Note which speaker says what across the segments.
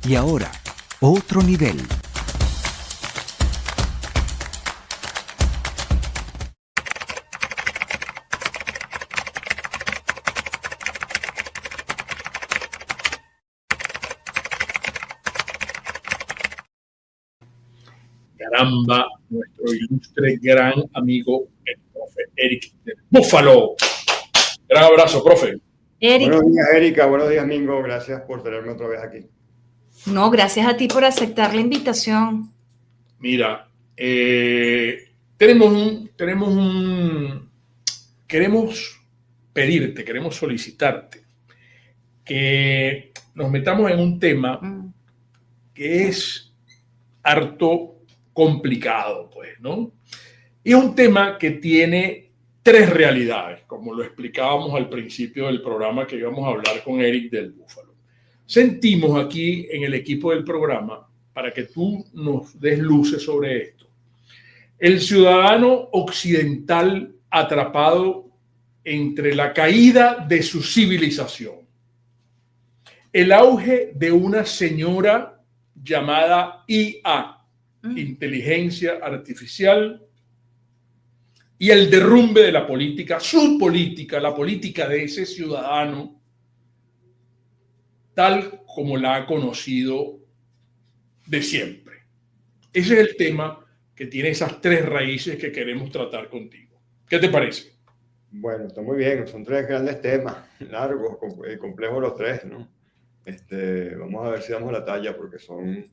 Speaker 1: Y ahora, otro nivel.
Speaker 2: Caramba, nuestro ilustre gran amigo, el profe Eric del Búfalo. Gran abrazo, profe.
Speaker 3: Eric.
Speaker 4: Buenos días, Erika. Buenos días, Mingo. Gracias por tenerme otra vez aquí.
Speaker 3: No, gracias a ti por aceptar la invitación.
Speaker 2: Mira, queremos pedirte, queremos solicitarte que nos metamos en un tema que es harto complicado, pues, ¿no? Y es un tema que tiene tres realidades, como lo explicábamos al principio del programa que íbamos a hablar con Eric del Búfalo. Sentimos aquí en el equipo del programa, para que tú nos des luces sobre esto, el ciudadano occidental atrapado entre la caída de su civilización, el auge de una señora llamada IA, inteligencia artificial, y el derrumbe de la política, su política, la política de ese ciudadano, tal como la ha conocido de siempre. Ese es el tema que tiene esas tres raíces que queremos tratar contigo. ¿Qué te parece?
Speaker 4: Bueno, está muy bien. Son tres grandes temas, largos, complejos los tres, ¿no? Vamos a ver si damos la talla porque son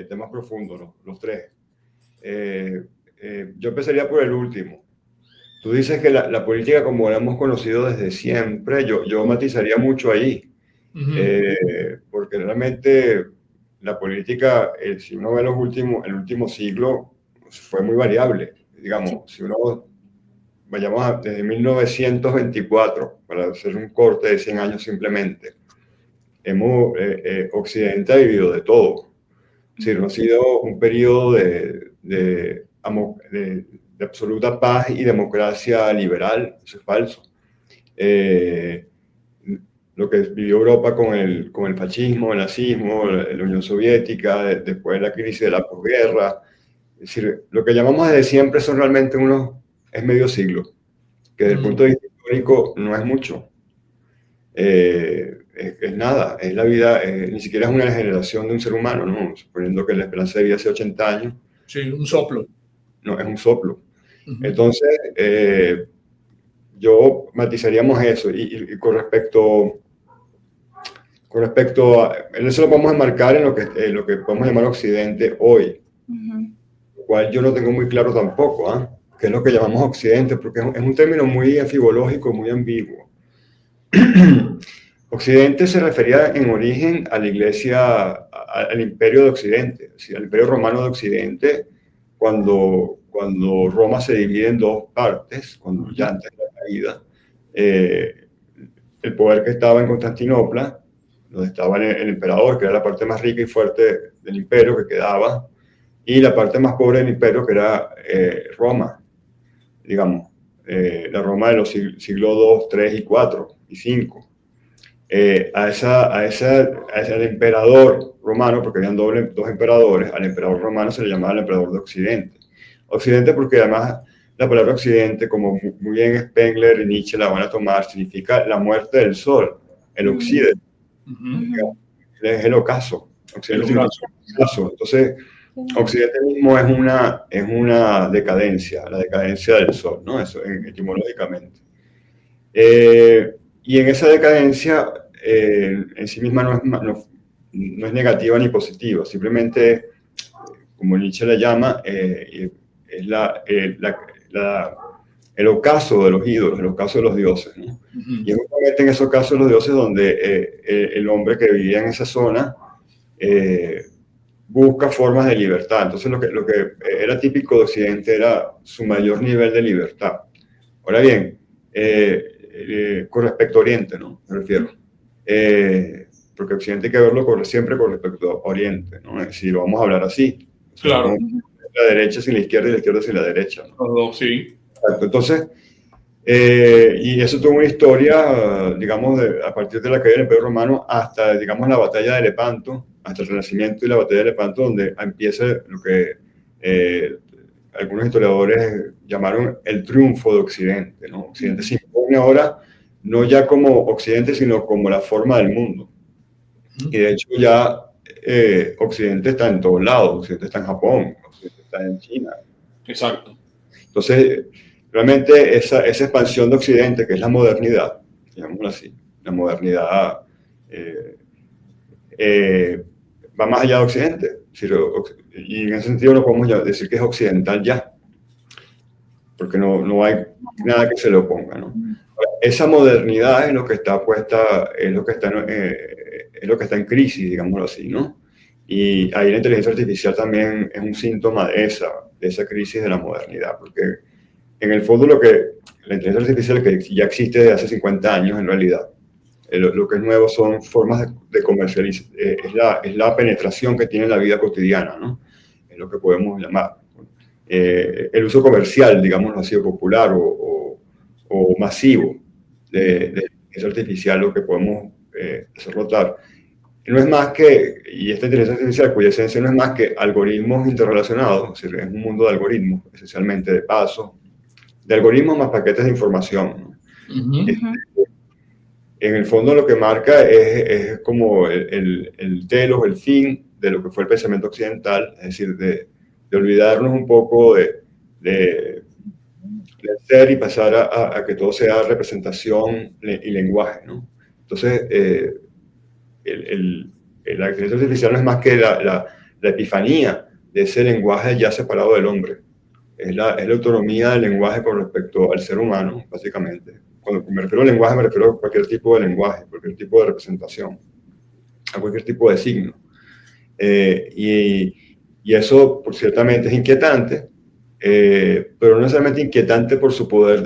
Speaker 4: temas profundos, ¿no? Los tres. Yo empezaría por el último. Tú dices que la política como la hemos conocido desde siempre, yo matizaría mucho ahí, porque realmente la política, si uno ve el último siglo, fue muy variable. Digamos, si uno vayamos desde 1924, para hacer un corte de 100 años simplemente, Occidente ha vivido de todo. Es decir, no ha sido un periodo de absoluta paz y democracia liberal, eso es falso. Lo que vivió Europa con el fascismo, el nazismo, la Unión Soviética, después de la crisis de la posguerra, es decir, lo que llamamos desde siempre son realmente es medio siglo, que desde el punto de vista histórico no es mucho. Es nada, es la vida, ni siquiera es una generación de un ser humano, ¿no? Suponiendo que la esperanza de vida sea 80 años.
Speaker 2: Sí, un soplo.
Speaker 4: No, es un soplo. Entonces, yo matizaríamos eso. Y con respecto a eso lo podemos enmarcar en lo que podemos llamar Occidente hoy, lo cual yo no tengo muy claro tampoco, ¿eh? ¿Qué es lo que llamamos Occidente? Porque es un término muy anfibológico, muy ambiguo. Occidente se refería en origen a la Iglesia, al Imperio de Occidente, es decir, al Imperio Romano de Occidente, cuando Roma se divide en dos partes, cuando ya antes de la caída, el poder que estaba en Constantinopla, donde estaba el emperador, que era la parte más rica y fuerte del imperio que quedaba, y la parte más pobre del imperio, que era Roma, digamos, la Roma de los siglos II, III y IV y V. Al emperador romano, porque habían dos emperadores, al emperador romano se le llamaba el emperador de Occidente. Occidente porque además la palabra Occidente, como muy bien Spengler y Nietzsche la van a tomar, significa la muerte del sol, el occidente. Es el ocaso. Occidente significa el ocaso. Entonces, Occidente mismo es una decadencia, la decadencia del sol, ¿no? Eso etimológicamente. Y en esa decadencia, en sí misma no es negativa ni positiva, simplemente, como Nietzsche la llama, es el ocaso de los ídolos, el ocaso de los dioses, ¿no? Y es justamente en ese ocaso de los dioses donde el hombre que vivía en esa zona busca formas de libertad. Entonces lo que era típico de Occidente era su mayor nivel de libertad. Ahora bien, con respecto a Oriente, ¿no? Me refiero. Porque Occidente hay que verlo siempre con respecto a Oriente, ¿no? Si lo vamos a hablar así.
Speaker 2: Claro.
Speaker 4: La derecha sin la izquierda y la izquierda sin la derecha, ¿no?
Speaker 2: Sí.
Speaker 4: Exacto. Entonces, y eso tuvo una historia, digamos, a partir de la caída del Imperio Romano hasta, digamos, la batalla de Lepanto, hasta el Renacimiento y la batalla de Lepanto, donde empieza lo que algunos historiadores llamaron el triunfo de Occidente, ¿no? Occidente se impone ahora no ya como Occidente, sino como la forma del mundo. Y de hecho ya Occidente está en todos lados, Occidente está en Japón, Occidente está en China.
Speaker 2: Exacto.
Speaker 4: Entonces, realmente esa expansión de Occidente, que es la modernidad, llamémoslo así, la modernidad va más allá de Occidente. Y en ese sentido no podemos decir que es occidental ya, porque no hay nada que se le oponga, ¿no? Esa modernidad es lo que está puesta, es lo que está en crisis, digámoslo así, ¿no? Y ahí la inteligencia artificial también es un síntoma de esa crisis de la modernidad, porque en el fondo la inteligencia artificial que ya existe desde hace 50 años en realidad, lo que es nuevo son formas de comercialización, es la penetración que tiene en la vida cotidiana, ¿no? Es lo que podemos llamar. El uso comercial, digámoslo así, o popular o masivo de inteligencia artificial, lo que podemos hacer notar. No es más que, y esta inteligencia artificial, cuya esencia no es más que algoritmos interrelacionados, es decir, es un mundo de algoritmos, esencialmente de pasos, de algoritmos más paquetes de información, ¿no? En el fondo lo que marca es como el telos, el fin de lo que fue el pensamiento occidental, es decir, de olvidarnos un poco del ser y pasar a que todo sea representación y lenguaje, ¿no? Entonces, la inteligencia artificial no es más que la epifanía de ese lenguaje ya separado del hombre. Es la autonomía del lenguaje con respecto al ser humano, básicamente. Cuando me refiero al lenguaje, me refiero a cualquier tipo de lenguaje, cualquier tipo de representación, a cualquier tipo de signo. Y eso, ciertamente, es inquietante, pero no necesariamente inquietante por su poder,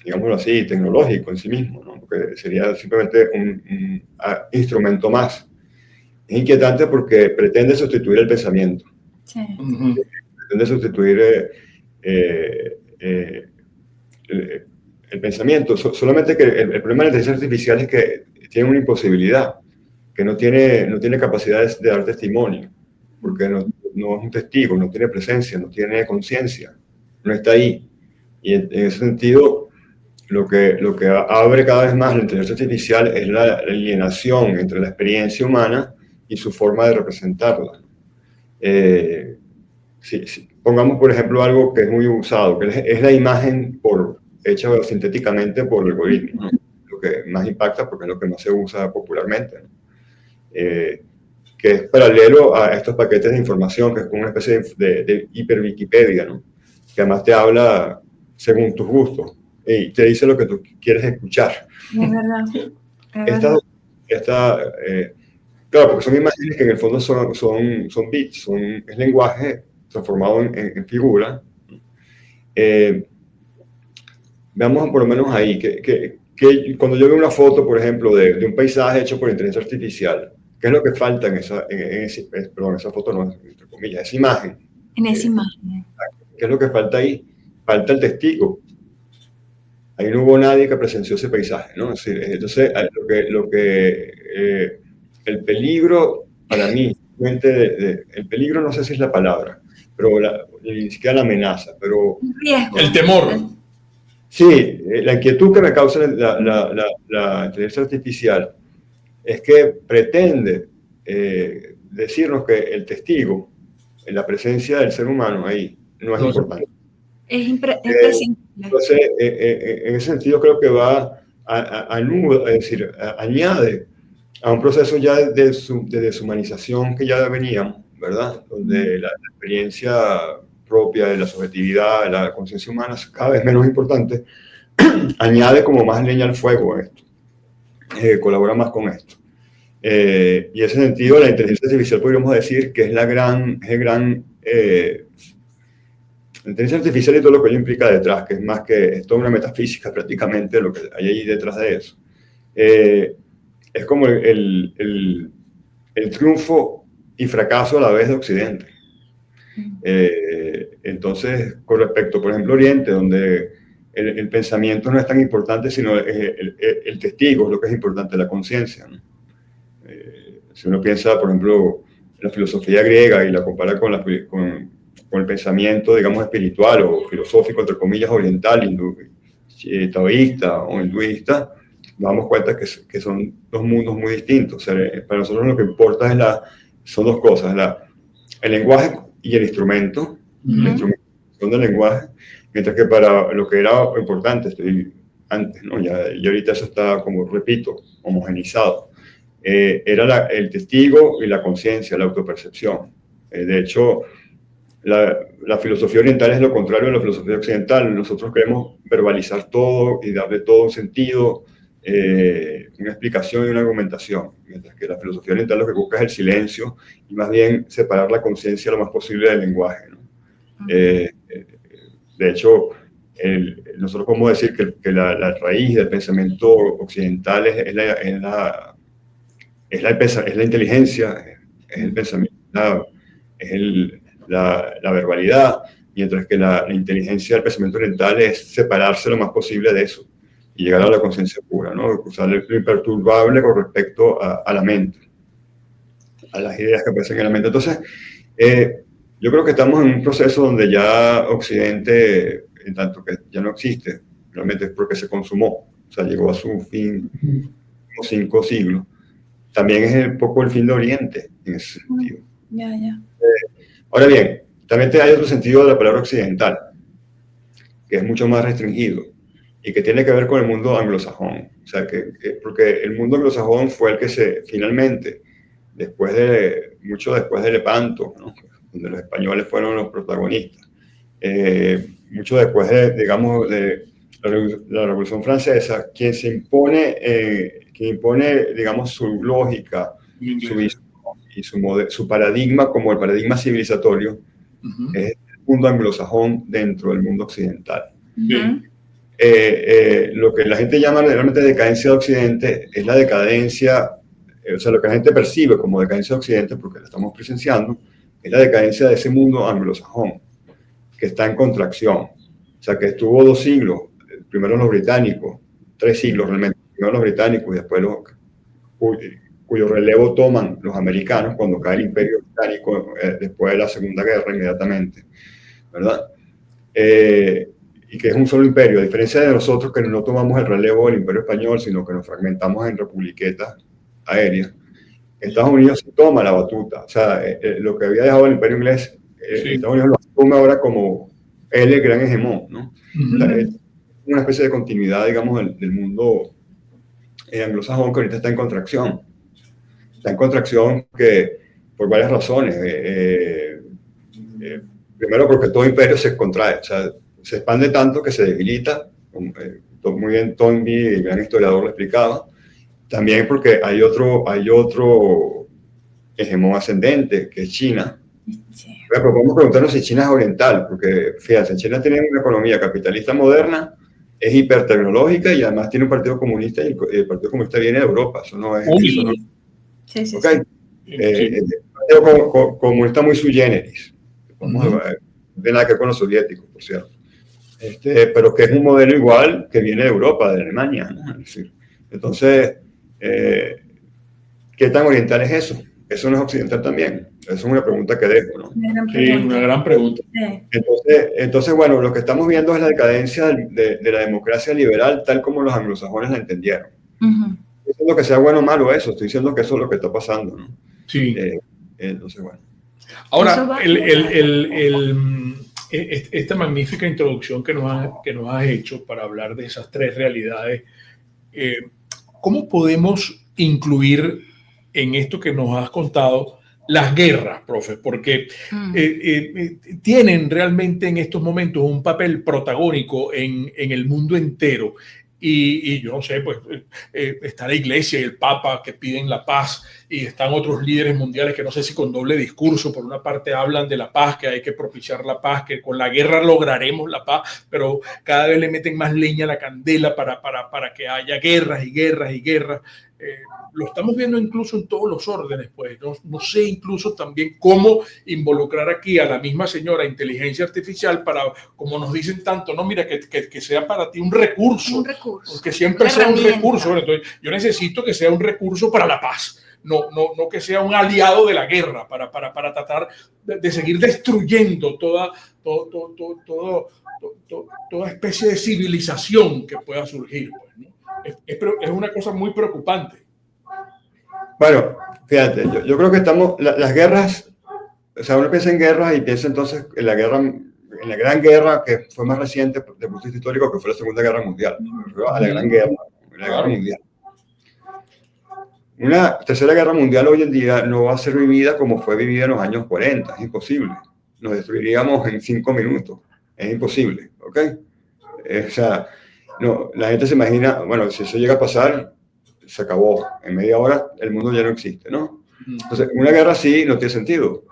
Speaker 4: digámoslo así, tecnológico en sí mismo, ¿no? Porque sería simplemente un instrumento más. Es inquietante porque pretende sustituir el pensamiento.
Speaker 3: Sí.
Speaker 4: Pretende sustituir el pensamiento. Solamente que el problema de la inteligencia artificial es que tiene una imposibilidad, que no tiene capacidad de dar testimonio, porque no es un testigo, no tiene presencia, no tiene conciencia, no está ahí. Y en ese sentido, lo que abre cada vez más la inteligencia artificial es la alienación entre la experiencia humana y su forma de representarla. Pongamos, por ejemplo, algo que es muy usado, que es la imagen hecha sintéticamente por el algoritmo, ¿no? Lo que más impacta porque es lo que más se usa popularmente, ¿no? Que es paralelo a estos paquetes de información, que es como una especie de hiper-Wikipedia, ¿no? Que además te habla según tus gustos y te dice lo que tú quieres escuchar.
Speaker 3: Es verdad.
Speaker 4: Claro, porque son imágenes que en el fondo son bits, es lenguaje transformado en figura. Veamos por lo menos ahí, que cuando yo veo una foto, por ejemplo, de un paisaje hecho por inteligencia artificial, ¿qué es lo que falta en esa foto, no, entre comillas, esa imagen?
Speaker 3: En esa imagen.
Speaker 4: ¿Qué es lo que falta ahí? Falta el testigo. Ahí no hubo nadie que presenció ese paisaje, ¿no? Es decir, entonces, el peligro, para mí, el peligro no sé si es la palabra, pero ni siquiera la amenaza, pero...
Speaker 3: Un riesgo.
Speaker 2: El temor.
Speaker 4: Sí, la inquietud que me causa la inteligencia artificial es que pretende decirnos que el testigo, la presencia del ser humano ahí, no es importante.
Speaker 3: Es imprescindible.
Speaker 4: Entonces, en ese sentido creo que va es decir, añade a un proceso ya de deshumanización que ya veníamos, ¿verdad? Donde la experiencia propia de la subjetividad, de la conciencia humana es cada vez menos importante, añade como más leña al fuego a esto, colabora más con esto. Y en ese sentido, la inteligencia artificial podríamos decir que es la inteligencia artificial y todo lo que ello implica detrás, que es toda una metafísica prácticamente lo que hay ahí detrás de eso. Es como el triunfo y fracaso a la vez de Occidente. Entonces, con respecto, por ejemplo, a Oriente, donde el pensamiento no es tan importante, sino el testigo es lo que es importante, la conciencia, ¿no? Si uno piensa, por ejemplo, en la filosofía griega y la compara con el pensamiento, digamos, espiritual o filosófico, entre comillas, oriental, taoísta o hinduista, nos damos cuenta que son dos mundos muy distintos. O sea, para nosotros lo que importa son dos cosas, el lenguaje y el instrumento, la instrumentación del lenguaje, mientras que para lo que era importante antes, ¿no? Y ahorita eso está, como repito, homogenizado. Era el testigo y la conciencia, la autopercepción. De hecho, la filosofía oriental es lo contrario de la filosofía occidental. Nosotros queremos verbalizar todo y darle todo un sentido, una explicación y una argumentación, mientras que la filosofía oriental lo que busca es el silencio y más bien separar la conciencia lo más posible del lenguaje, ¿no? De hecho, nosotros podemos decir que la raíz del pensamiento occidental es la inteligencia, es el pensamiento, la verbalidad, mientras que la inteligencia del pensamiento oriental es separarse lo más posible de eso y llegar a la conciencia pura, ¿no? Usar lo imperturbable con respecto a la mente, a las ideas que aparecen en la mente. Entonces, yo creo que estamos en un proceso donde ya Occidente, en tanto que ya no existe, realmente es porque se consumó, o sea, llegó a su fin, como 5 siglos. También es un poco el fin de Oriente, en ese sentido. Ahora bien, también hay otro sentido de la palabra occidental, que es mucho más restringido y que tiene que ver con el mundo anglosajón. O sea, porque el mundo anglosajón fue el que finalmente, mucho después de Lepanto, ¿no? Donde los españoles fueron los protagonistas, mucho después de la Revolución Francesa, quien impone, digamos, su lógica, su visión y su paradigma como el paradigma civilizatorio, es el mundo anglosajón dentro del mundo occidental. Lo que la gente llama realmente decadencia de Occidente es la decadencia, o sea, lo que la gente percibe como decadencia de Occidente, porque la estamos presenciando, es la decadencia de ese mundo anglosajón, que está en contracción. O sea, que estuvo 2 siglos, primero los británicos, 3 siglos realmente, primero los británicos y después cuyo relevo toman los americanos cuando cae el Imperio Británico después de la Segunda Guerra inmediatamente, ¿verdad? Y que es un solo imperio, a diferencia de nosotros que no tomamos el relevo del Imperio Español, sino que nos fragmentamos en republiquetas aéreas. Estados Unidos se toma la batuta, o sea, lo que había dejado el Imperio Inglés, Estados Unidos lo asume ahora como el gran hegemón, ¿no? O sea, es una especie de continuidad, digamos, del mundo anglosajón que ahorita está en contracción. Está en contracción por varias razones. Primero porque todo imperio se contrae, o sea, se expande tanto que se debilita, muy bien Toynbee, el gran historiador, lo explicaba. También porque hay otro hegemón ascendente, que es China. Sí. Pero podemos preguntarnos si China es oriental, porque fíjense, China tiene una economía capitalista moderna, es hipertecnológica y además tiene un partido comunista, y el partido comunista viene de Europa. Eso no es... Sí. Okay. Un partido comunista muy sui generis. No tiene nada que ver con los soviéticos, por cierto. Pero que es un modelo igual que viene de Europa, de Alemania, ¿no? Es decir, entonces, ¿qué tan oriental es eso? ¿Eso no es occidental también? Esa es una pregunta que dejo, ¿no?
Speaker 2: Sí, una gran pregunta.
Speaker 4: Entonces, bueno, lo que estamos viendo es la decadencia de la democracia liberal tal como los anglosajones la entendieron. Estoy diciendo que sea bueno o malo eso, estoy diciendo que eso es lo que está pasando, ¿no?
Speaker 2: Sí.
Speaker 4: Entonces, bueno.
Speaker 2: Ahora, esta magnífica introducción que nos has hecho para hablar de esas 3 realidades, ¿cómo podemos incluir en esto que nos has contado las guerras, profe? Porque tienen realmente en estos momentos un papel protagónico en el mundo entero. Y yo no sé, pues está la Iglesia y el Papa que piden la paz, y están otros líderes mundiales que no sé si con doble discurso, por una parte hablan de la paz, que hay que propiciar la paz, que con la guerra lograremos la paz, pero cada vez le meten más leña a la candela para que haya guerras y guerras y guerras. Lo estamos viendo incluso en todos los órdenes, pues. No sé incluso también cómo involucrar aquí a la misma señora inteligencia artificial para, como nos dicen tanto, no, mira, que sea para ti un recurso. Que siempre sea un recurso. Entonces, yo necesito que sea un recurso para la paz. no que sea un aliado de la guerra para tratar de seguir destruyendo toda especie de civilización que pueda surgir. Pues, ¿no? Es una cosa muy preocupante.
Speaker 4: Bueno, fíjate, yo creo que las guerras, o sea, uno piensa en guerras y piensa entonces en la gran guerra que fue más reciente desde el punto de vista histórico, que fue la Segunda Guerra Mundial, a la Gran Guerra, la Guerra Mundial. Una tercera guerra mundial hoy en día no va a ser vivida como fue vivida en los años 40, es imposible. Nos destruiríamos en 5 minutos, es imposible, ¿ok? O sea, no, la gente se imagina, bueno, si eso llega a pasar, se acabó. En media hora el mundo ya no existe, ¿no? Entonces, una guerra así no tiene sentido.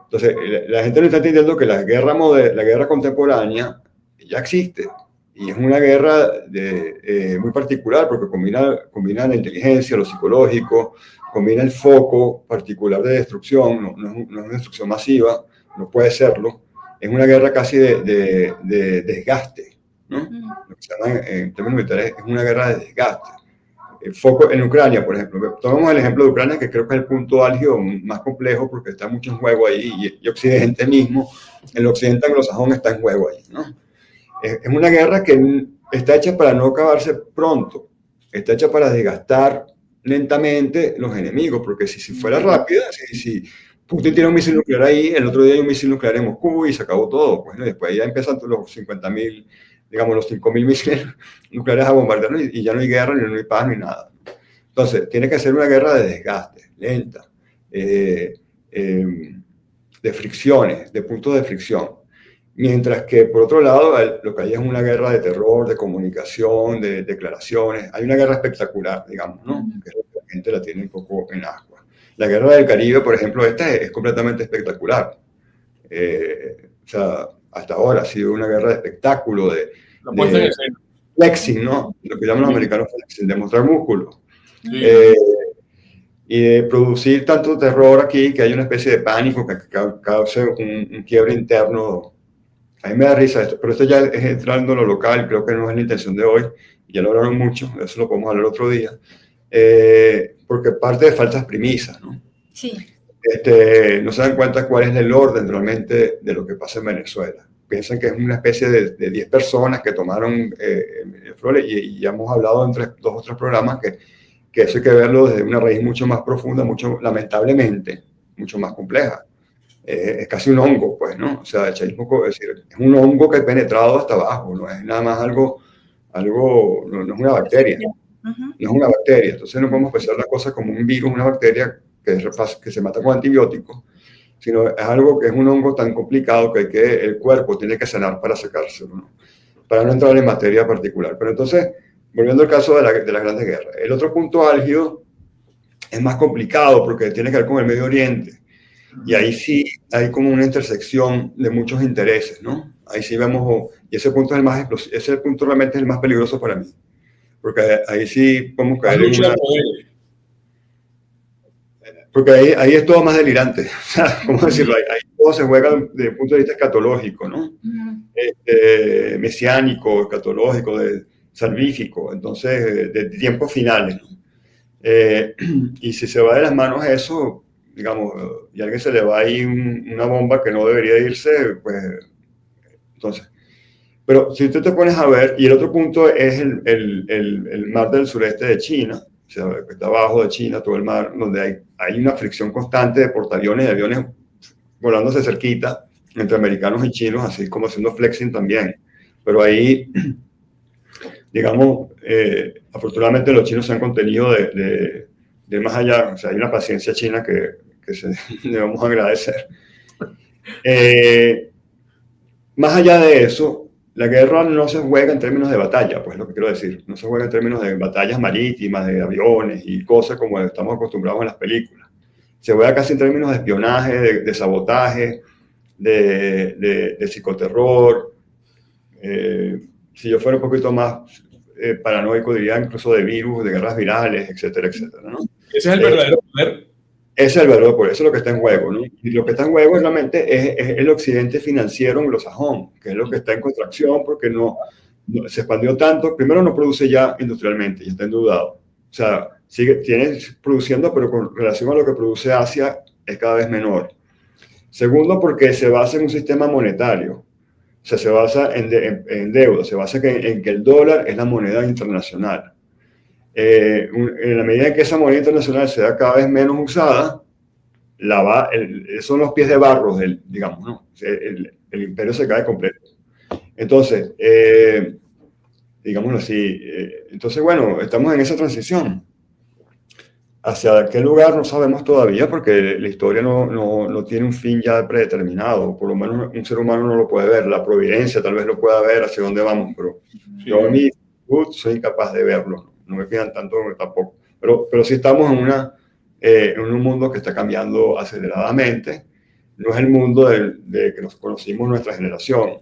Speaker 4: Entonces, la gente no está entendiendo que la guerra contemporánea ya existe. Y es una guerra muy particular porque combina la inteligencia, lo psicológico, combina el foco particular de destrucción, no es una destrucción masiva, no puede serlo. Es una guerra casi de desgaste, ¿no? Lo que se llama en términos militares es una guerra de desgaste. El foco en Ucrania, por ejemplo. Tomamos el ejemplo de Ucrania, que creo que es el punto álgido más complejo porque está mucho en juego ahí y Occidente mismo, el occidente anglosajón está en juego ahí, ¿no? Es una guerra que está hecha para no acabarse pronto, está hecha para desgastar lentamente los enemigos, porque si fuera rápida, si Putin tiene un misil nuclear ahí, el otro día hay un misil nuclear en Moscú y se acabó todo, pues, ¿no? Después ya empiezan los 50.000, digamos los 5.000 misiles nucleares a bombardear y ya no hay guerra, ni no hay paz, ni nada. Entonces, tiene que ser una guerra de desgaste, lenta, de fricciones, de puntos de fricción. Mientras que, por otro lado, lo que hay es una guerra de terror, de comunicación, de declaraciones. Hay una guerra espectacular, digamos, ¿no? Que la gente la tiene un poco en ascuas. La guerra del Caribe, por ejemplo, esta es completamente espectacular. O sea, hasta ahora ha sido una guerra de espectáculo, de flexing, ¿no? Lo que llaman los americanos flexing, de mostrar músculos. Sí. Y de producir tanto terror aquí que hay una especie de pánico que cause un quiebre interno. A mí me da risa esto, pero esto ya es entrando en lo local, creo que no es la intención de hoy, ya lo hablaron mucho, de eso lo podemos hablar otro día, porque parte de falsas premisas, ¿no?
Speaker 3: Sí.
Speaker 4: No se dan cuenta cuál es el orden realmente de lo que pasa en Venezuela. Piensan que es una especie de 10 personas que tomaron el flore y ya hemos hablado en 2 o 3 programas que eso hay que verlo desde una raíz mucho más profunda, lamentablemente, mucho más compleja. Es casi un hongo, pues, ¿no? O sea, el chavismo es un hongo que ha penetrado hasta abajo, no es nada más algo no es una bacteria, no es una bacteria. Entonces no podemos pensar la cosa como un virus, una bacteria que se mata con antibióticos, sino es algo que es un hongo tan complicado que el cuerpo tiene que sanar para sacárselo, ¿no? Para no entrar en materia particular. Pero entonces, volviendo al caso de las grandes guerras, el otro punto álgido es más complicado porque tiene que ver con el Medio Oriente. Y ahí sí hay como una intersección de muchos intereses, ¿no? Ahí sí vemos, y ese punto es el más explosivo, ese punto realmente es el más peligroso para mí, porque ahí sí podemos caer en una... Porque ahí es todo más delirante, o sea, ¿cómo decirlo? Ahí todo se juega desde el punto de vista escatológico, ¿no? Mesiánico, escatológico, salvífico, entonces de tiempos finales, ¿no? Y si se va de las manos eso, digamos, y a alguien se le va ahí una bomba que no debería irse, pues, entonces. Pero si tú te pones a ver, y el otro punto es el mar del sureste de China, o sea, que está abajo de China, todo el mar, donde hay una fricción constante de portaaviones y aviones volándose cerquita entre americanos y chinos, así como haciendo flexing también. Pero ahí, digamos, afortunadamente los chinos se han contenido de más allá, o sea, hay una paciencia china que debemos agradecer. Más allá de eso, la guerra no se juega en términos de batalla, pues lo que quiero decir, no se juega en términos de batallas marítimas, de aviones y cosas como estamos acostumbrados en las películas. Se juega casi en términos de espionaje, de sabotaje, de psicoterror. Si yo fuera un poquito más paranoico, diría incluso de virus, de guerras virales, etcétera, etcétera, ¿no?
Speaker 2: Ese es el verdadero poder.
Speaker 4: Ese es el verdadero poder, eso es lo que está en juego, ¿no? Y lo que está en juego realmente es el occidente financiero anglosajón, que es lo que está en contracción porque no se expandió tanto. Primero, no produce ya industrialmente, ya está endeudado. O sea, tiene produciendo, pero con relación a lo que produce Asia es cada vez menor. Segundo, porque se basa en un sistema monetario. O sea, se basa en deuda, se basa en que el dólar es la moneda internacional. En la medida en que esa moneda internacional sea cada vez menos usada, son los pies de barro digamos, ¿no? El imperio se cae completo. Entonces, digámoslo así, entonces, bueno, estamos en esa transición. Hacia qué lugar no sabemos todavía porque la historia no tiene un fin ya predeterminado, por lo menos un ser humano no lo puede ver, la providencia tal vez lo pueda ver hacia dónde vamos, pero sí. Yo a mí soy incapaz de verlo, no me quedan tanto tampoco, pero sí estamos en un mundo que está cambiando aceleradamente, no es el mundo que nos conocimos nuestra generación,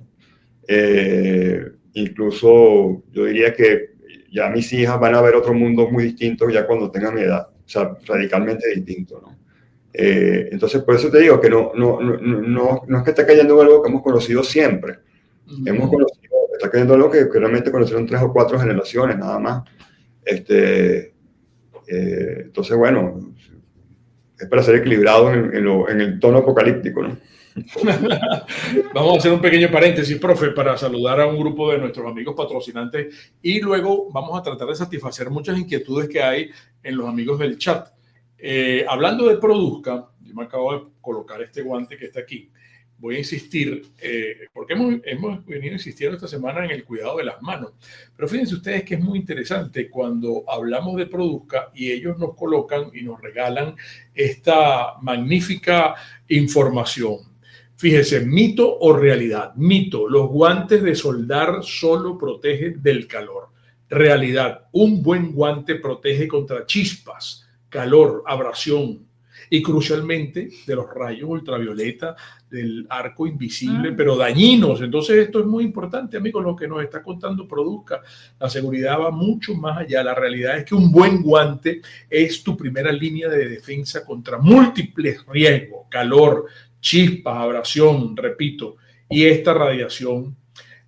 Speaker 4: incluso yo diría que ya mis hijas van a ver otro mundo muy distinto ya cuando tengan mi edad. O sea, radicalmente distinto, ¿no? Entonces, por eso te digo que no es que esté cayendo algo que hemos conocido siempre. Está cayendo algo que realmente conocieron 3 o 4 generaciones, nada más. Entonces, bueno, es para ser equilibrado en el tono apocalíptico, ¿no?
Speaker 2: Vamos a hacer un pequeño paréntesis, profe, para saludar a un grupo de nuestros amigos patrocinantes y luego vamos a tratar de satisfacer muchas inquietudes que hay en los amigos del chat. Hablando de Produzca, yo me acabo de colocar este guante que está aquí. Voy a insistir, porque hemos venido insistiendo esta semana en el cuidado de las manos. Pero fíjense ustedes que es muy interesante cuando hablamos de Produzca y ellos nos colocan y nos regalan esta magnífica información. Fíjese, mito o realidad. Mito, los guantes de soldar solo protegen del calor. Realidad, un buen guante protege contra chispas, calor, abrasión y crucialmente de los rayos ultravioleta, del arco invisible, pero dañinos. Entonces esto es muy importante, amigos, lo que nos está contando Produzca. La seguridad va mucho más allá. La realidad es que un buen guante es tu primera línea de defensa contra múltiples riesgos, calor, chispas, abrasión, repito, y esta radiación.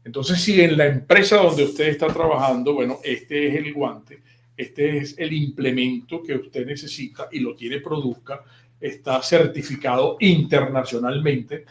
Speaker 2: Entonces, si en la empresa donde usted está trabajando, bueno, este es el guante, este es el implemento que usted necesita y lo tiene Produzca, está certificado internacionalmente.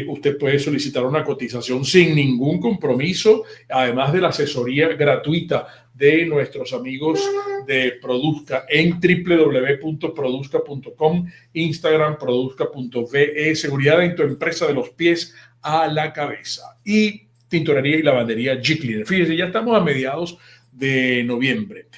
Speaker 2: Usted puede solicitar una cotización sin ningún compromiso, además de la asesoría gratuita de nuestros amigos de Produzca en www.produzca.com, Instagram produzca.ve, seguridad en tu empresa de los pies a la cabeza. Y tintorería y lavandería G-Cleaner. Fíjense, ya estamos a mediados de noviembre.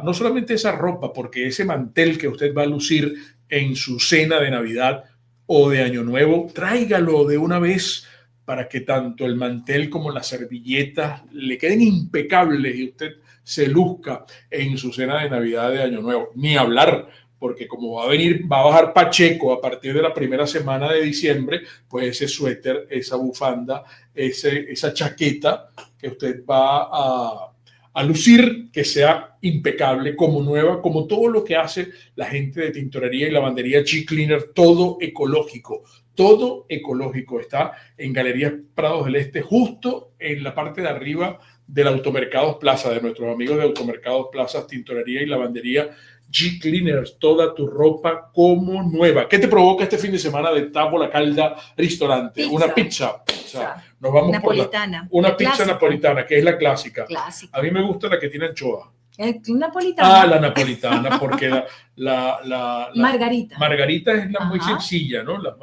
Speaker 2: No solamente esa ropa, porque ese mantel que usted va a lucir en su cena de Navidad o de Año Nuevo, tráigalo de una vez para que tanto el mantel como las servilletas le queden impecables y usted se luzca en su cena de Navidad, de Año Nuevo. Ni hablar, porque como va a bajar Pacheco a partir de la primera semana de diciembre, pues ese suéter, esa bufanda, esa chaqueta que usted va a lucir, que sea impecable, como nueva, como todo lo que hace la gente de tintorería y lavandería G-Cleaner, todo ecológico. Todo ecológico. Está en Galerías Prados del Este, justo en la parte de arriba del Automercados Plaza, de nuestros amigos de Automercados Plaza, tintorería y lavandería G-Cleaners, toda tu ropa como nueva. ¿Qué te provoca este fin de semana de Tavola Calda Ristorante?
Speaker 3: Pizza.
Speaker 2: Una pizza. O sea, nos vamos
Speaker 3: napolitana.
Speaker 2: por una pizza napolitana, que es la clásica.
Speaker 3: Clásica.
Speaker 2: A mí me gusta la que tiene anchoa.
Speaker 3: Napolitana.
Speaker 2: Ah, la napolitana, porque la
Speaker 3: Margarita.
Speaker 2: Margarita es la muy sencilla, ¿no? Las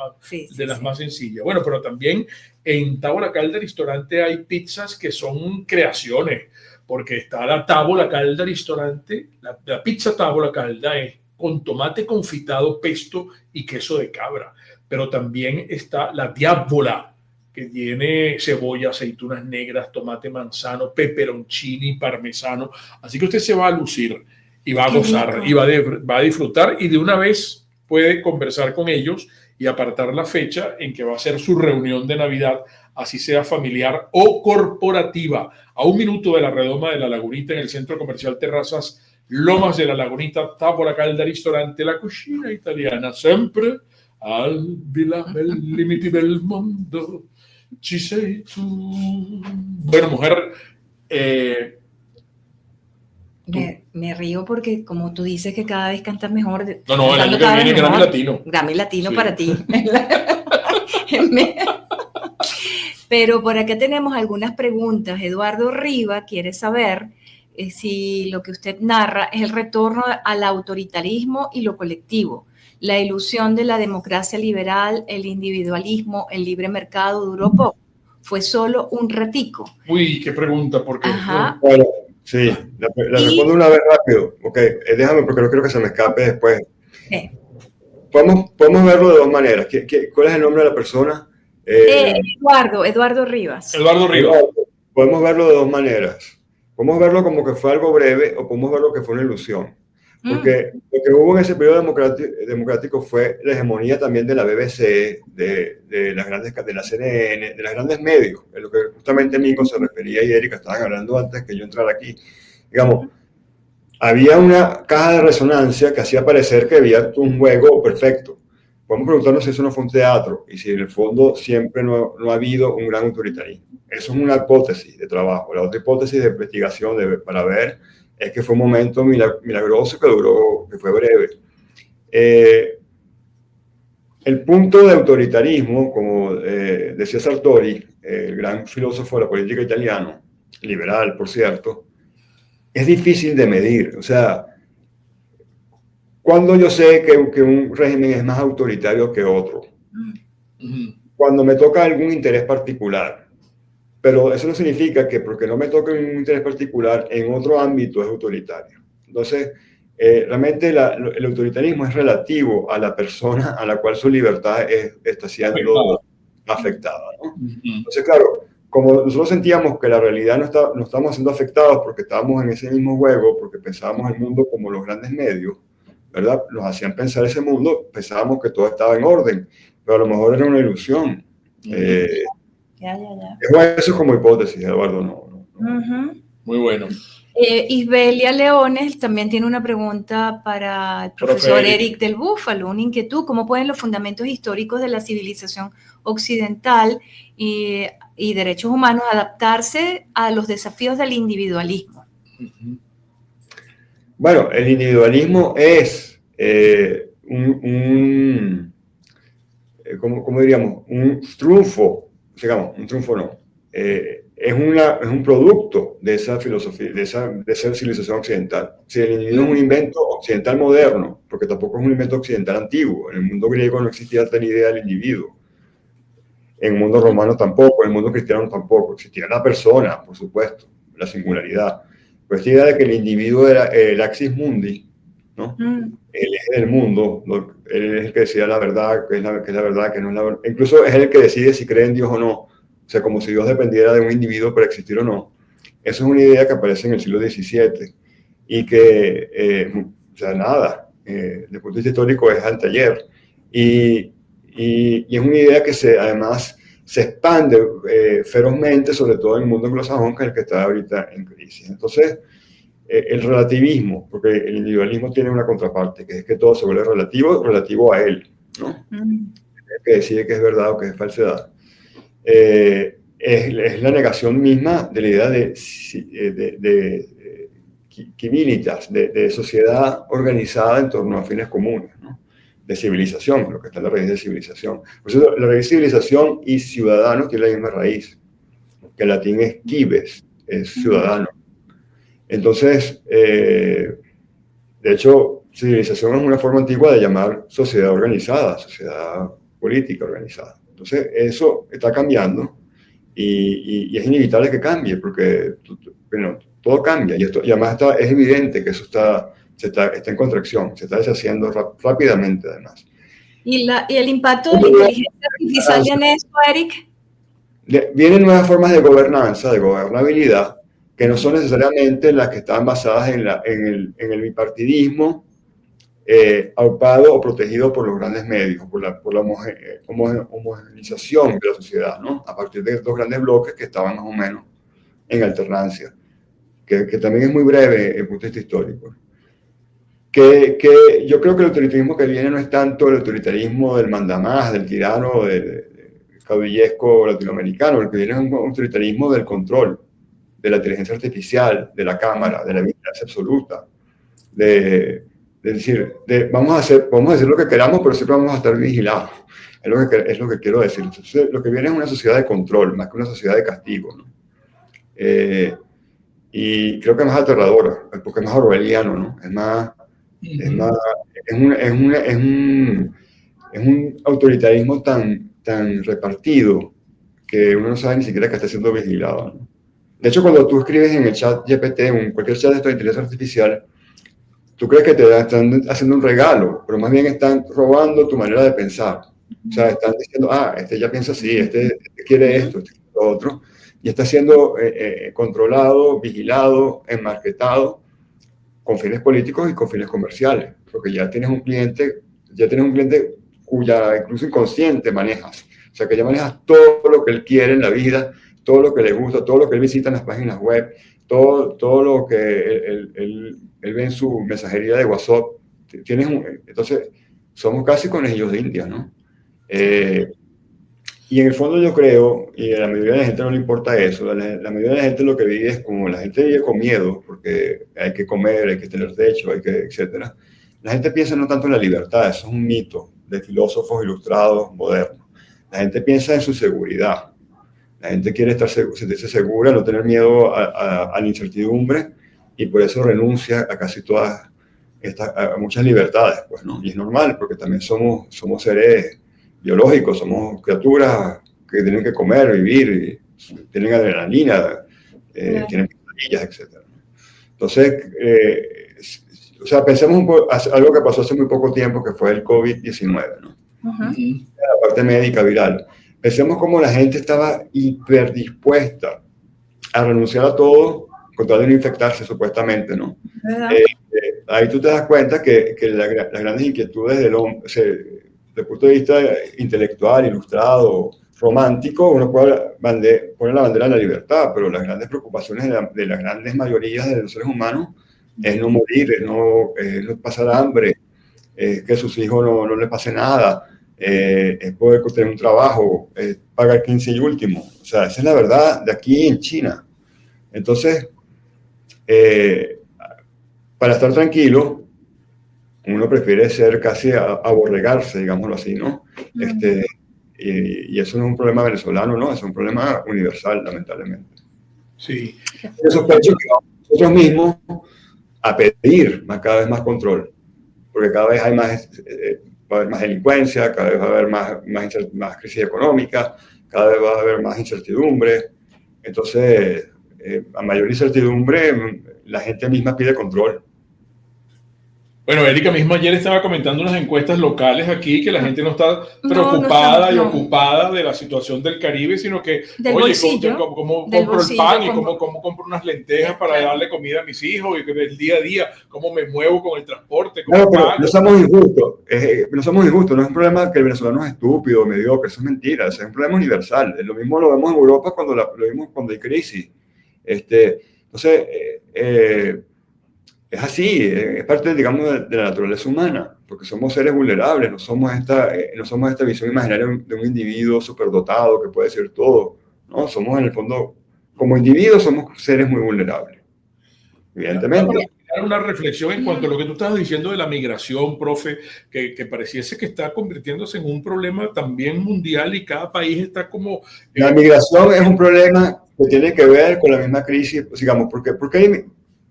Speaker 2: más sencillas. Bueno, pero también en Tavola Calda Ristorante hay pizzas que son creaciones, porque está la Tavola Calda Ristorante, la pizza Tavola Calda es con tomate confitado, pesto y queso de cabra, pero también está la Diavola, que tiene cebolla, aceitunas negras, tomate manzano, peperoncini, parmesano. Así que usted se va a lucir y va a gozar y va a disfrutar, y de una vez puede conversar con ellos y apartar la fecha en que va a ser su reunión de Navidad, así sea familiar o corporativa. A 1 minuto de la redoma de La Lagunita, en el Centro Comercial Terrazas Lomas de La Lagunita, Tavola Calda Ristorante, la cucina italiana, sempre al limiti del mondo. Ci sei tu. Bueno, mujer,
Speaker 3: Me río porque, como tú dices, que cada vez cantas mejor.
Speaker 2: No, el año que viene Grammy Latino.
Speaker 3: Grammy Latino
Speaker 2: Sí.
Speaker 3: para ti. Pero por acá tenemos algunas preguntas. Eduardo Riva quiere saber si lo que usted narra es el retorno al autoritarismo y lo colectivo, la ilusión de la democracia liberal, el individualismo, el libre mercado duró poco. Fue solo un ratico.
Speaker 2: Uy, qué pregunta, porque
Speaker 3: Ajá.
Speaker 4: Bueno, sí, la respondo una vez rápido. Ok, déjame porque no quiero que se me escape después. Podemos verlo de dos maneras. ¿Cuál es el nombre de la persona?
Speaker 3: Eduardo Rivas.
Speaker 2: Eduardo Rivas.
Speaker 4: Podemos verlo de dos maneras. Podemos verlo como que fue algo breve o podemos verlo que fue una ilusión. Porque lo que hubo en ese periodo democrático fue la hegemonía también de la BBC, de la CNN, de los grandes medios, de lo que justamente Nico se refería y Erika estaban hablando antes que yo entrara aquí. Digamos, había una caja de resonancia que hacía parecer que había un juego perfecto. Podemos preguntarnos si eso no fue un teatro y si en el fondo siempre no ha habido un gran autoritarismo. Eso es una hipótesis de trabajo. La otra hipótesis de investigación para ver es que fue un momento milagroso que fue breve. El punto de autoritarismo, como decía Sartori, el gran filósofo de la política italiano, liberal, por cierto, es difícil de medir. O sea, cuando yo sé que un régimen es más autoritario que otro, cuando me toca algún interés particular. Pero eso no significa que porque no me toque un interés particular, en otro ámbito es autoritario. Entonces, realmente el autoritarismo es relativo a la persona a la cual su libertad está siendo afectada, ¿no? Entonces, claro, como nosotros sentíamos que la realidad no estábamos siendo afectados porque estábamos en ese mismo juego, porque pensábamos el mundo como los grandes medios, ¿verdad? Nos hacían pensar ese mundo, pensábamos que todo estaba en orden, pero a lo mejor era una ilusión. Eso es como hipótesis, Eduardo. No.
Speaker 2: Muy bueno.
Speaker 3: Isbelia Leones también tiene una pregunta para el profesor Eric del Búfalo, una inquietud. ¿Cómo pueden los fundamentos históricos de la civilización occidental y derechos humanos adaptarse a los desafíos del individualismo?
Speaker 4: Bueno, el individualismo es ¿cómo diríamos? Un triunfo. Digamos, un triunfo no, es un producto de esa filosofía, de esa civilización occidental. Si el individuo es un invento occidental moderno, porque tampoco es un invento occidental antiguo, en el mundo griego no existía tal idea del individuo, en el mundo romano tampoco, en el mundo cristiano tampoco, existía la persona, por supuesto, la singularidad. Pues esta idea de que el individuo era el axis mundi, ¿no? El eje del mundo, él es el que decide la verdad, que es la verdad, que no es la verdad. Incluso es el que decide si cree en Dios o no. O sea, como si Dios dependiera de un individuo para existir o no. Eso es una idea que aparece en el siglo XVII y que, o sea, nada, desde el punto de vista histórico es anteayer. Y es una idea que además se expande ferozmente, sobre todo en el mundo anglosajón, que es el que está ahorita en crisis. Entonces, el relativismo, porque el individualismo tiene una contraparte, que es que todo se vuelve relativo a él, ¿no? El que decide que es verdad o que es falsedad. Es la negación misma de la idea de civilitas, de sociedad organizada en torno a fines comunes, ¿no? De civilización, lo que está en la raíz de civilización. Por eso la raíz de civilización y ciudadano tiene la misma raíz, que en latín es cives, es ciudadano. Entonces, de hecho, civilización es una forma antigua de llamar sociedad organizada, sociedad política organizada. Entonces, eso está cambiando y es inevitable que cambie, porque bueno, todo cambia y además es evidente que eso está en contracción, se está deshaciendo rápidamente además.
Speaker 3: ¿Y el impacto de la inteligencia artificial en eso, Eric?
Speaker 4: Vienen nuevas formas de gobernanza, de gobernabilidad, que no son necesariamente las que están basadas en el bipartidismo aupado o protegido por los grandes medios, por la homogeneización de la sociedad, ¿no? A partir de estos grandes bloques que estaban más o menos en alternancia, que también es muy breve desde el punto de vista histórico. Que yo creo que el autoritarismo que viene no es tanto el autoritarismo del mandamás, del tirano, del caudillesco latinoamericano, el que viene es un autoritarismo del control, de la inteligencia artificial, de la cámara, de la vigilancia absoluta, de decir, vamos a hacer lo que queramos, pero siempre vamos a estar vigilados. Es lo que quiero decir. Entonces, lo que viene es una sociedad de control, más que una sociedad de castigo, ¿no? Y creo que es más aterradora, porque es más orwelliano, ¿no? Es un autoritarismo tan repartido que uno no sabe ni siquiera que está siendo vigilado, ¿no? De hecho, cuando tú escribes en el chat GPT, en cualquier chat de esta inteligencia artificial, tú crees que te están haciendo un regalo, pero más bien están robando tu manera de pensar. O sea, están diciendo, este ya piensa así, este quiere esto, este quiere lo otro, y está siendo controlado, vigilado, enmarketado con fines políticos y con fines comerciales, porque ya tienes un cliente cuya incluso inconsciente manejas. O sea, que ya manejas todo lo que él quiere en la vida, todo lo que le gusta, todo lo que él visita en las páginas web, todo lo que él ve en su mensajería de WhatsApp. Entonces, somos casi conejillos de India, ¿no? Y en el fondo yo creo, y a la mayoría de la gente no le importa eso, la mayoría de la gente lo que vive es como la gente vive con miedo, porque hay que comer, hay que tener techo, etcétera. La gente piensa no tanto en la libertad, eso es un mito de filósofos ilustrados modernos. La gente piensa en su seguridad. La gente quiere sentirse segura, no tener miedo a la incertidumbre, y por eso renuncia a casi todas a muchas libertades, pues, ¿no? Y es normal, porque también somos seres biológicos, somos criaturas que tienen que comer, vivir, y tienen adrenalina, tienen pesadillas, etc. Entonces, o sea, pensemos un poco, algo que pasó hace muy poco tiempo, que fue el COVID-19, ¿no? La parte médica viral. Pensemos cómo la gente estaba hiperdispuesta a renunciar a todo con tal de no infectarse, supuestamente, ¿no? Ahí tú te das cuenta que las grandes inquietudes del hombre, desde el punto de vista intelectual, ilustrado, romántico, uno puede poner la bandera de la libertad, pero las grandes preocupaciones de las grandes mayorías de los seres humanos es no morir, es no pasar hambre, es que a sus hijos no les pase nada, es poder tener un trabajo, es pagar 15 y último. O sea, esa es la verdad de aquí en China. Entonces, para estar tranquilo, uno prefiere ser casi aborregarse, digámoslo así, ¿no? Y eso no es un problema venezolano, ¿no? Es un problema universal, lamentablemente.
Speaker 2: Sí.
Speaker 4: Yo sospecho que vamos nosotros mismos a pedir cada vez más control, porque cada vez hay más, va a haber más delincuencia, cada vez va a haber más crisis económica, cada vez va a haber más incertidumbre. Entonces, a mayor incertidumbre, la gente misma pide control.
Speaker 2: Bueno, Erika misma ayer estaba comentando unas encuestas locales aquí, que la gente no está preocupada y ocupada de la situación del Caribe, sino que, oye, ¿cómo compro el pan y cómo compro unas lentejas para darle comida a mis hijos? Y el día a día, ¿cómo me muevo con el transporte?
Speaker 4: No, pero no somos injustos. No es un problema que el venezolano es estúpido, mediocre, eso es mentira. Es un problema universal. Lo mismo lo vemos en Europa lo vimos cuando hay crisis. Entonces, es así, es parte, digamos, de la naturaleza humana, porque somos seres vulnerables, no somos esta visión imaginaria de un individuo superdotado que puede decir todo, ¿no? Somos, en el fondo, como individuos, somos seres muy vulnerables, evidentemente.
Speaker 2: Una reflexión en cuanto a lo que tú estabas diciendo de la migración, profe, que pareciese que está convirtiéndose en un problema también mundial y cada país está como...
Speaker 4: La migración es un problema que tiene que ver con la misma crisis, digamos, porque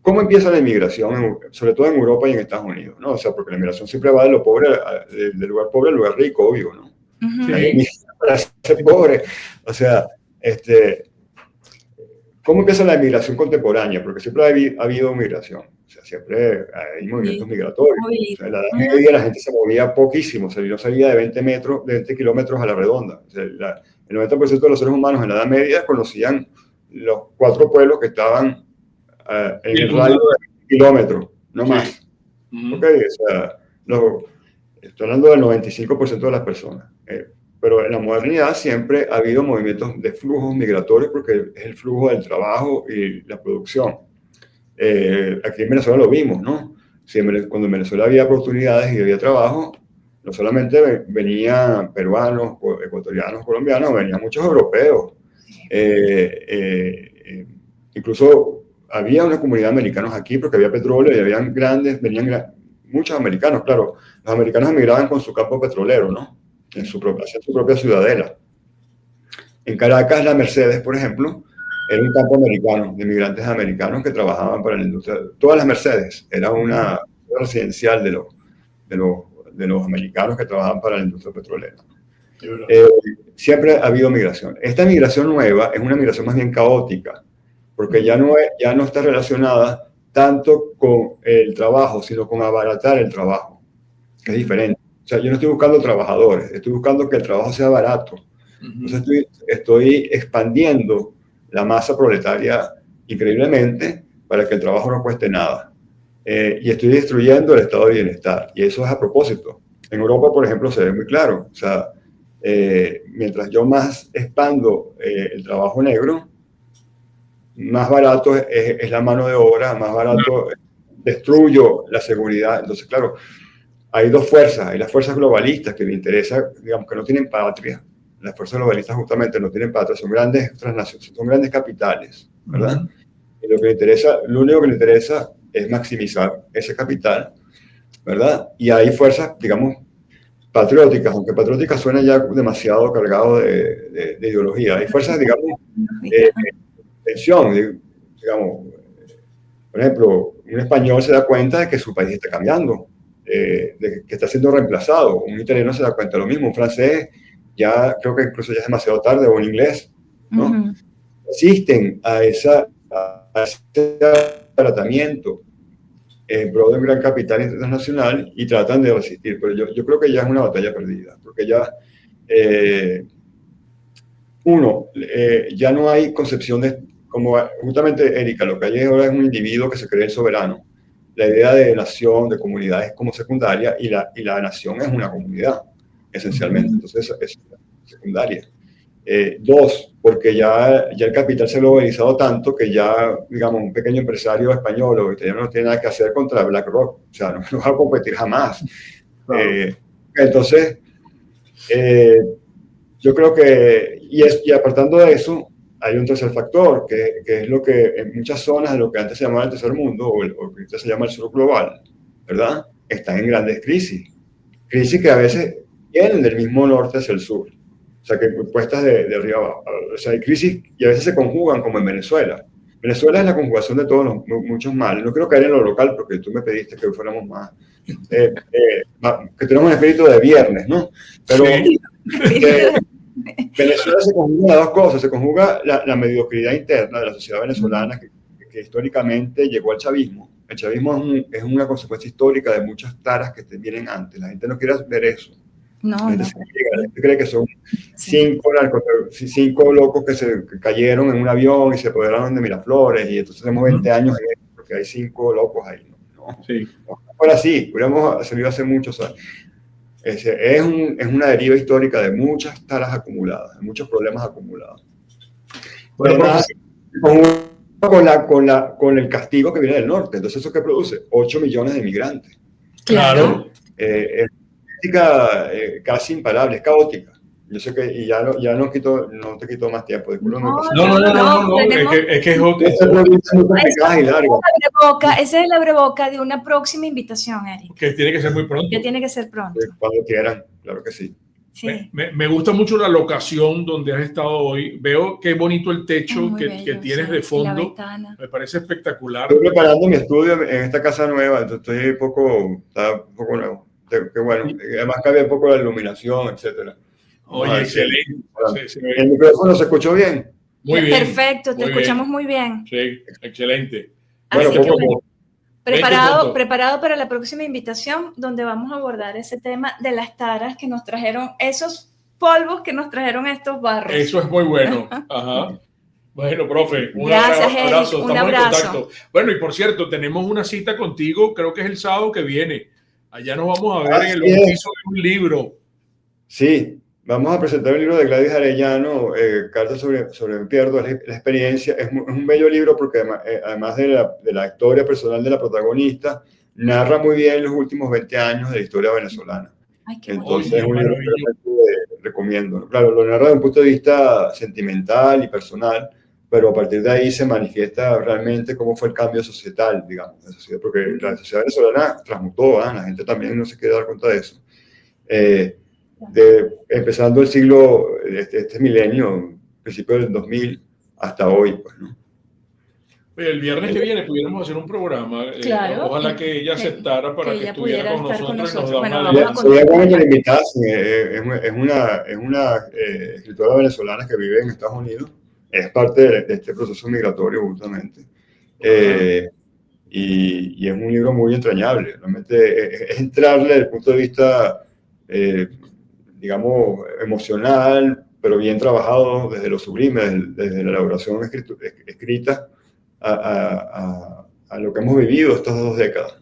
Speaker 4: ¿cómo empieza la inmigración, sobre todo en Europa y en Estados Unidos? ¿No? O sea, porque la inmigración siempre va de lo pobre, del lugar pobre al lugar rico, obvio, ¿no?
Speaker 2: Sí.
Speaker 4: Para ser pobre. O sea, ¿cómo empieza la inmigración contemporánea? Porque siempre ha habido migración. O sea, siempre hay movimientos migratorios. O sea, en la Edad Media la gente se movía poquísimo, no salía de 20 kilómetros a la redonda. O sea, el 90% de los seres humanos en la Edad Media conocían los 4 pueblos que estaban en el radio de 20 kilómetros, no más. Okay, o sea, estoy hablando del 95% de las personas. Pero en la modernidad siempre ha habido movimientos de flujos migratorios porque es el flujo del trabajo y la producción. Aquí en Venezuela lo vimos, ¿no? Cuando en Venezuela había oportunidades y había trabajo, no solamente venían peruanos, ecuatorianos, colombianos, venían muchos europeos. incluso había una comunidad de americanos aquí porque había petróleo y venían muchos americanos, claro. Los americanos emigraban con su campo petrolero, ¿no? En su propia ciudadela. En Caracas, la Mercedes, por ejemplo, era un campo americano, de inmigrantes americanos que trabajaban para la industria. Todas las Mercedes era una residencial de los americanos que trabajaban para la industria petrolera. Siempre ha habido migración. Esta migración nueva es una migración más bien caótica, porque ya no está relacionada tanto con el trabajo, sino con abaratar el trabajo, que es diferente. O sea, yo no estoy buscando trabajadores, estoy buscando que el trabajo sea barato. Entonces estoy expandiendo la masa proletaria increíblemente para que el trabajo no cueste nada. Y estoy destruyendo el estado de bienestar. Y eso es a propósito. En Europa, por ejemplo, se ve muy claro. O sea, mientras yo más expando el trabajo negro, más barato es la mano de obra, más barato destruyo la seguridad. Entonces, claro, hay dos fuerzas. Hay las fuerzas globalistas que me interesan, digamos, que no tienen patria. Las fuerzas globalistas justamente no tienen patria, son grandes transnacionales, son grandes capitales, ¿verdad? Y lo único que le interesa es maximizar ese capital, ¿verdad? Y hay fuerzas, digamos, patrióticas, aunque patrióticas suena ya demasiado cargado de ideología. Hay fuerzas, digamos, de tensión, digamos. Por ejemplo, un español se da cuenta de que su país está cambiando, de que está siendo reemplazado. Un italiano se da cuenta de lo mismo, un francés ya creo que incluso ya es demasiado tarde, o en inglés, ¿no? Asisten a ese tratamiento en pro de un gran capital internacional y tratan de resistir, pero yo creo que ya es una batalla perdida, porque ya, ya no hay concepción de, como justamente Erika, lo que hay ahora es un individuo que se cree el soberano. La idea de nación, de comunidad es como secundaria y la nación es una comunidad, esencialmente. Entonces es secundaria. Dos, porque ya el capital se ha globalizado tanto que ya, digamos, un pequeño empresario español o italiano no tiene nada que hacer contra BlackRock. O sea, no va a competir jamás. Claro. Entonces, yo creo que, y apartando de eso, hay un tercer factor, que es lo que en muchas zonas de lo que antes se llamaba el tercer mundo, o que ahorita se llama el sur global, ¿verdad? Están en grandes crisis. Crisis que a veces vienen del mismo norte hacia el sur. O sea, que puestas de arriba abajo. O sea, hay crisis y a veces se conjugan, como en Venezuela. Venezuela es la conjugación de todos muchos males. No quiero caer en lo local, porque tú me pediste que fuéramos más... que tenemos un espíritu de viernes, ¿no? Pero... Sí. Venezuela se conjuga dos cosas. Se conjuga la mediocridad interna de la sociedad venezolana que históricamente llegó al chavismo. El chavismo es una consecuencia histórica de muchas taras que vienen antes. La gente no quiere ver eso. La gente cree que son cinco locos que cayeron en un avión y se apoderaron de Miraflores y entonces tenemos 20 años porque hay 5 locos ahí. No. Sí. Ahora sí, hubiéramos salido hace muchos años. Es una deriva histórica de muchas taras acumuladas, de muchos problemas acumulados. Bueno, además, con el castigo que viene del norte. Entonces, ¿eso qué produce? 8 millones de inmigrantes.
Speaker 2: Claro.
Speaker 4: Es casi imparable, es caótica. Yo sé que y ya no te quito más tiempo.
Speaker 2: No, es que es otra.
Speaker 3: Ese es el abreboca de una próxima invitación, Eric.
Speaker 2: Que tiene que ser muy pronto.
Speaker 3: Que tiene que ser pronto.
Speaker 4: Cuando quieran, claro que sí.
Speaker 3: Sí.
Speaker 2: Me gusta mucho la locación donde has estado hoy. Veo qué bonito el techo que tienes de fondo. Me parece espectacular.
Speaker 4: Estoy preparando mi estudio en esta casa nueva, entonces estoy un poco nuevo. Qué bueno. Además cambia un poco la iluminación, etcétera.
Speaker 2: Oye, excelente.
Speaker 4: ¿El micrófono se escuchó bien?
Speaker 2: Muy bien.
Speaker 3: Perfecto, te escuchamos muy bien.
Speaker 2: Sí, excelente.
Speaker 3: Bueno, preparado para la próxima invitación, donde vamos a abordar ese tema de las taras que nos trajeron, esos polvos que nos trajeron estos barros.
Speaker 2: Eso es muy bueno. Ajá. Bueno, profe,
Speaker 3: Gracias,
Speaker 2: abrazo.
Speaker 3: Eric, un abrazo.
Speaker 2: En contacto. Bueno, y por cierto, tenemos una cita contigo, creo que es el sábado que viene. Allá nos vamos a ver en el bautizo de un libro.
Speaker 4: Sí, vamos a presentar el libro de Gladys Arellano, Cartas sobre me pierdo, la experiencia. Es un bello libro porque además de la historia personal de la protagonista, narra muy bien los últimos 20 años de la historia venezolana. Entonces es un libro que recomiendo. Claro, lo narra desde un punto de vista sentimental y personal, pero a partir de ahí se manifiesta realmente cómo fue el cambio societal, digamos, la sociedad, porque la sociedad venezolana transmutó, la gente también no se quiere dar cuenta de eso. Empezando el siglo, este milenio, principio del 2000, hasta hoy, pues, ¿no?
Speaker 2: Oye, el viernes que viene pudiéramos hacer un programa.
Speaker 3: Claro,
Speaker 2: ojalá que ella aceptara para que
Speaker 3: ella
Speaker 2: estuviera con
Speaker 3: pudiera estar
Speaker 2: nosotros.
Speaker 3: con
Speaker 2: Y nos da
Speaker 3: nosotros. Bueno,
Speaker 2: una
Speaker 3: vamos a
Speaker 4: Sería bueno que la invitasen. Es una escritora venezolana que vive en Estados Unidos. Es parte de este proceso migratorio, justamente. Y es un libro muy entrañable. Realmente es entrarle desde el punto de vista, digamos, emocional, pero bien trabajado desde lo sublime, desde la elaboración escrita a lo que hemos vivido estas 2 décadas.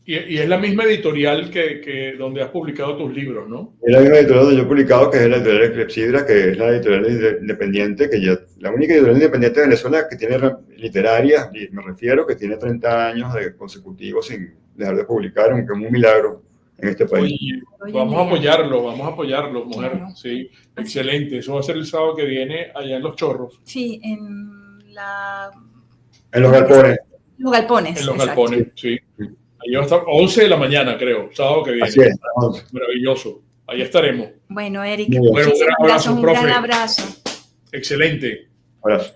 Speaker 2: Y es la misma editorial que donde has publicado tus libros, ¿no?
Speaker 4: Es la misma editorial donde yo he publicado, que es la editorial Clepsidra, que es la editorial independiente, la única editorial independiente de Venezuela que tiene literaria, y me refiero, que tiene 30 años consecutivos sin dejar de publicar, aunque es un milagro en este país.
Speaker 2: Oye, vamos a apoyarlo, mujer. Claro. Sí, excelente. Eso va a ser el sábado que viene allá en Los Chorros.
Speaker 3: Sí, en
Speaker 4: los galpones.
Speaker 3: Los galpones.
Speaker 2: En los galpones, sí. Ahí va a estar 11 de la mañana, creo, sábado que viene.
Speaker 4: Así es.
Speaker 2: Maravilloso. Ahí estaremos.
Speaker 3: Bueno, Eric,
Speaker 2: bueno, un gran abrazo,
Speaker 3: un
Speaker 2: profe.
Speaker 3: gran abrazo.
Speaker 2: Excelente.
Speaker 4: Abrazo.